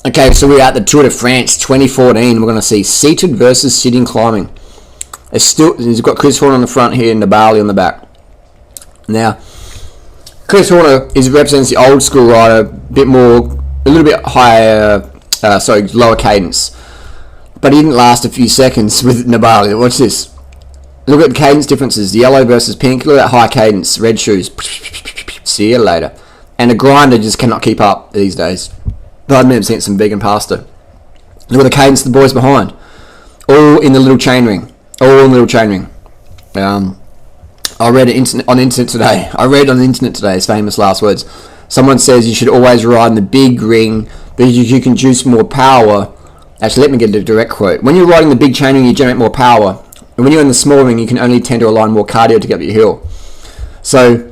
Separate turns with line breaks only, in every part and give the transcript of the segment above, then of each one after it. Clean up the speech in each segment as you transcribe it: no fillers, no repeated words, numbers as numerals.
Okay, so we're at the Tour de France 2014. We're going to see seated versus sitting climbing. He's got Chris Horner on the front here and Nibali on the back. Now, Chris Horner represents the old school rider, a little bit higher, lower cadence. But he didn't last a few seconds with Nibali. Watch this. Look at the cadence differences. The yellow versus pink. Look at that high cadence. Red shoes. See you later. And a grinder just cannot keep up these days. But I've never seen some vegan pasta. Look at the cadence of the boys behind. All in the little chain ring. I read on the internet today. His famous last words. Someone says you should always ride in the big ring because you can juice more power. Actually, let me get a direct quote. When you're riding the big chain ring, you generate more power. And when you're in the small ring, you can only tend to align more cardio to get up your hill. So,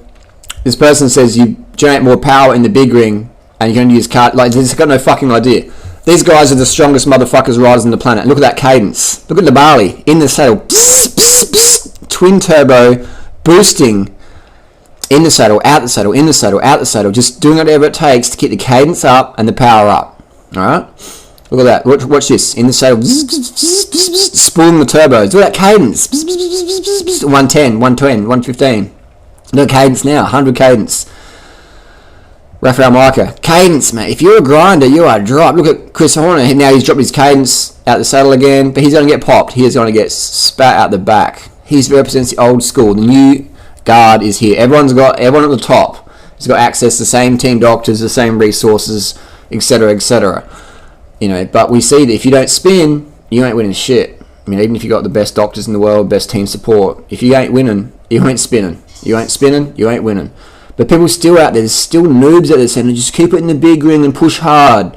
this person says you generate more power in the big ring and you can only use cardio. Like, they've got no fucking idea. These guys are the strongest motherfuckers riders on the planet. Look at that cadence. Look at Nibali in the saddle. Psst, psst, psst. Twin turbo, boosting. In the saddle, out the saddle, in the saddle, out the saddle. Just doing whatever it takes to keep the cadence up and the power up. Alright? Look at that. Watch this. In the saddle. Spooling the turbos. Look at that cadence. 110, 120, 115. No cadence now. 100 cadence. Rafael Micah. Cadence, mate. If you're a grinder, you are dropped. Look at Chris Horner. Now he's dropped his cadence out the saddle again. But he's going to get popped. He is going to get spat out the back. He represents the old school. The new guard is here. Everyone at the top has got access to the same team doctors, the same resources, etc., etc. You know, but we see that if you don't spin, you ain't winning shit. I mean, even if you got the best doctors in the world, best team support, if you ain't winning, you ain't spinning. You ain't spinning, you ain't winning. But people still out there's still noobs out there saying, just keep it in the big ring and push hard.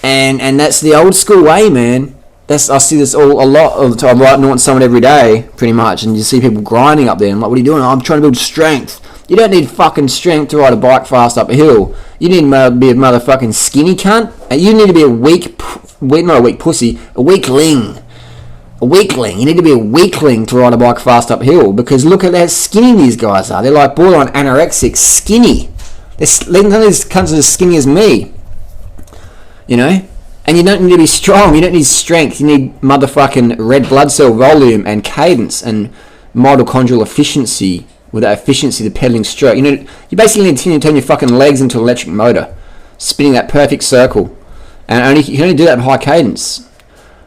And that's the old school way, man. I see this a lot of the time. I'm riding on someone every day, pretty much, and you see people grinding up there. I'm like, what are you doing? I'm trying to build strength. You don't need fucking strength to ride a bike fast up a hill. You need to be a motherfucking skinny cunt. And you need to be not a weak pussy, a weakling. A weakling. You need to be a weakling to ride a bike fast uphill, because look at how skinny these guys are. They're like borderline anorexic, skinny. None of these cunts are as skinny as me. You know? And you don't need to be strong. You don't need strength. You need motherfucking red blood cell volume and cadence and mitochondrial efficiency. With that efficiency, the pedaling stroke. You basically need to turn your fucking legs into an electric motor, spinning that perfect circle. And you can only do that at high cadence.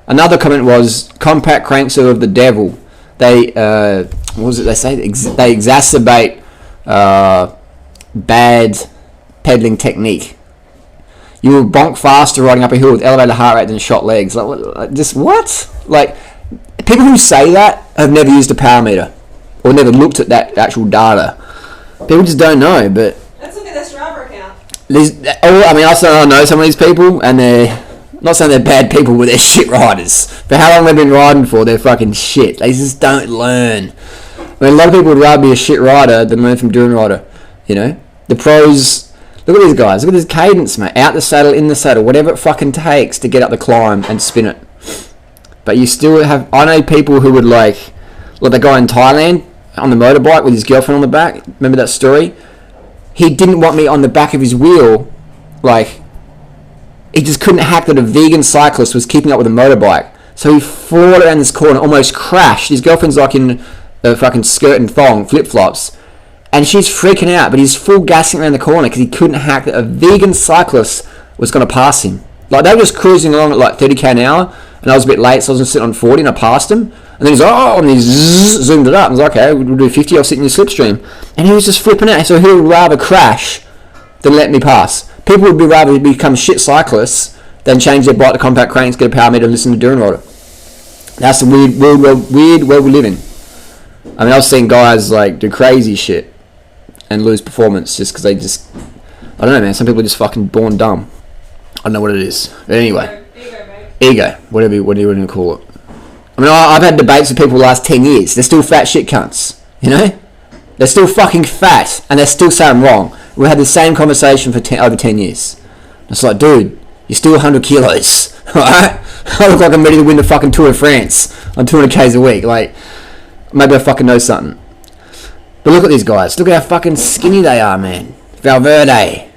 Another comment was, compact cranks are of the devil. They, what was it they say? They exacerbate bad pedaling technique. You will bonk faster riding up a hill with elevated heart rate than shot legs. Just what? Like, people who say that have never used a power meter or never looked at that actual data. People just don't know. But
let's look at this Strava account.
I know some of these people, and they're not saying they're bad people, but they're shit riders. For how long they've been riding for, they're fucking shit. They just don't learn. I mean, a lot of people would rather be a shit rider than learn from Dune Rider. You know, the pros. Look at these guys. Look at this cadence, mate. Out the saddle, in the saddle, whatever it fucking takes to get up the climb and spin it. But you still have. I know people who would like the guy in Thailand on the motorbike with his girlfriend on the back. Remember that story? He didn't want me on the back of his wheel. Like, he just couldn't hack that a vegan cyclist was keeping up with a motorbike. So he flew around this corner, almost crashed. His girlfriend's like in a fucking skirt and thong, flip-flops. And she's freaking out, but he's full gassing around the corner because he couldn't hack that a vegan cyclist was going to pass him. Like, they were just cruising along at like 30k an hour, and I was a bit late, so I was just sitting on 40, and I passed him. And then he's like, oh, and he zoomed it up. And I was like, okay, we'll do 50, I'll sit in your slipstream. And he was just flipping out, so he would rather crash than let me pass. People would rather become shit cyclists than change their bike to compact cranks, get a power meter, and listen to Dune Rider. That's the weird world we live in. I mean, I've seen guys like do crazy shit and lose performance just because they just, I don't know, man. Some people are just fucking born dumb. I don't know what it is. But anyway, ego, whatever you want to call it. I mean, I've had debates with people the last 10 years. They're still fat shit cunts, you know? They're still fucking fat, and they're still saying I'm wrong. We had the same conversation for over 10 years. It's like, dude, you're still 100 kilos, alright? I look like I'm ready to win the fucking Tour de France on 200 Ks a week. Like, maybe I fucking know something. But look at these guys. Look at how fucking skinny they are, man. Valverde.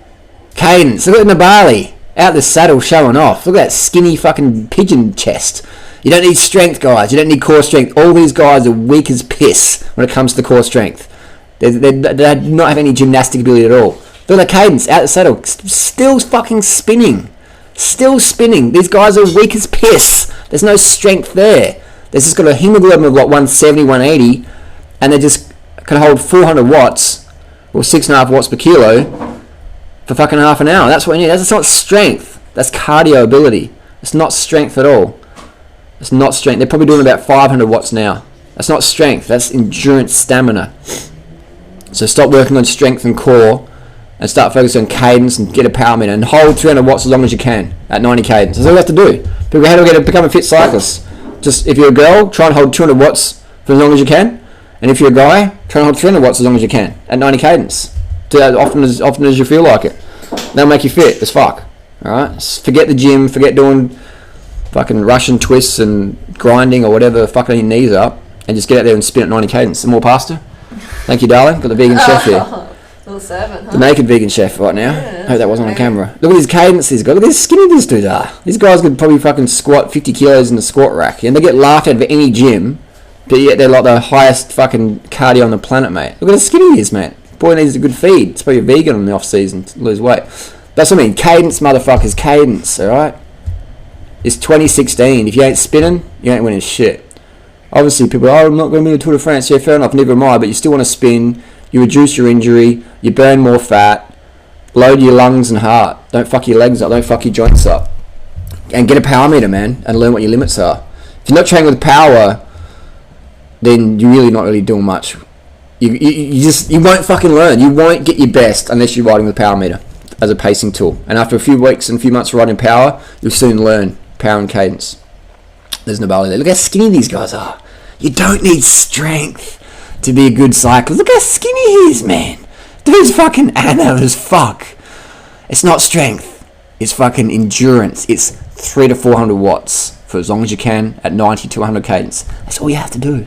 Cadence. Look at Nibali. Out the saddle showing off. Look at that skinny fucking pigeon chest. You don't need strength, guys. You don't need core strength. All these guys are weak as piss when it comes to core strength. They do not have any gymnastic ability at all. Look at the cadence. Out the saddle. Still fucking spinning. Still spinning. These guys are weak as piss. There's no strength there. They've just got a hemoglobin of like 170, 180, and they just can hold 400 watts or 6.5 watts per kilo for fucking half an hour. That's what you need. That's not strength. That's cardio ability. It's not strength at all. It's not strength. They're probably doing about 500 watts now. That's not strength. That's endurance stamina. So stop working on strength and core and start focusing on cadence and get a power meter and hold 300 watts as long as you can at 90 cadence. That's all you have to do. People, how do we become a fit cyclist? Just, if you're a girl, try and hold 200 watts for as long as you can. And if you're a guy, try and hold 300 watts as long as you can at 90 cadence. Do that often as you feel like it. That'll make you fit as fuck. Alright? Forget the gym, forget doing fucking Russian twists and grinding or whatever fucking your knees up, and just get out there and spin at 90 cadence. Some more pasta? Thank you, darling. Got the vegan chef here.
Little servant, huh?
The naked vegan chef right now.
Yeah,
I hope that wasn't on camera. Look at his cadence he's got. Look at how skinny these dudes are. These guys could probably fucking squat 50 kilos in the squat rack. And they get laughed at of any gym, but yet they're like the highest fucking cardio on the planet, mate. Look at how skinny he is, mate. Boy needs a good feed. It's probably a vegan in the off season to lose weight. That's what I mean. Cadence, motherfuckers. Cadence, alright? It's 2016. If you ain't spinning, you ain't winning shit. Obviously, people are, I'm not going to be in the Tour de France. Yeah, fair enough. Neither am I. But you still want to spin. You reduce your injury. You burn more fat. Load your lungs and heart. Don't fuck your legs up. Don't fuck your joints up. And get a power meter, man. And learn what your limits are. If you're not training with power, then you're really not really doing much. You won't fucking learn. You won't get your best unless you're riding with a power meter as a pacing tool. And after a few weeks and a few months riding power, you'll soon learn power and cadence. There's no barley there. Look how skinny these guys are. You don't need strength to be a good cyclist. Look how skinny he is, man. Dude's fucking animal as fuck. It's not strength. It's fucking endurance. It's 300 to 400 watts for as long as you can at 90 to 100 cadence. That's all you have to do.